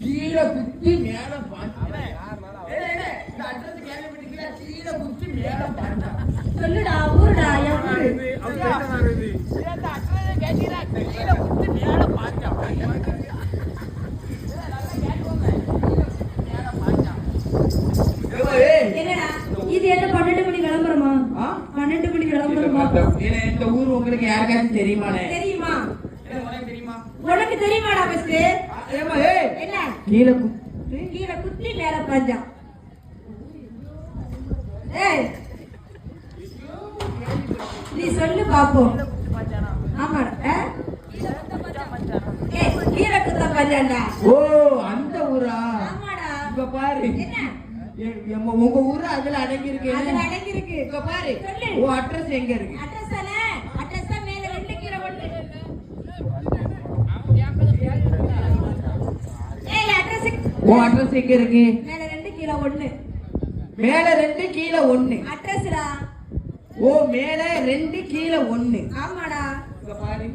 கீழே குத்தி மேல பாஞ்சா. இந்த அட்ரஸ் கேள்விப்பட்டீங்களா? கீழே குத்தி மேல பாஞ்சா. சொல்லுடா ஊருடா என் ஊரு. இந்த அட்ரஸ் கேட்டீங்களா? கீழே குத்தி மேல பாஞ்சா. என்னடா இது என்ன 12 மணி விளம்பரமா? 12 மணி விளம்பரமா? இந்த ஊர் உங்களுக்கு யாருக்காச்சும் தெரியுமானே? தெரியுமா? உனக்கு தெரியுமா? உனக்கு தெரியுமாடா ஃபர்ஸ்ட்? என்ன கீழே குத்தி மேல பாஞ்சா. ஏய் நீ சொல்லு பாப்போம். ஆமாடா கீழே குத்த பாஞ்சாண்டா. ஓ அந்த ஊரா? ஆமாடா. இப்ப பாரு என்ன உங்க ஊரு அதுல அடங்கி இருக்கு. அதுல அடங்கி இருக்கு. இப்ப பாரு சொல்லு. உன் அட்ரஸ் எங்க இருக்கு? அட்ரஸ் தானே? அட்ரஸ் தான் மேல 2 கீழே 1. ஏய் அட்ரஸ் உன் அட்ரஸ் எங்க இருக்கு? மேல 2 கீழே 1. மேல 2 கீழே 1. அட்ரஸ்டா. ஓ மேல 2 கீழே 1. ஆமாடா. இப்ப பாரு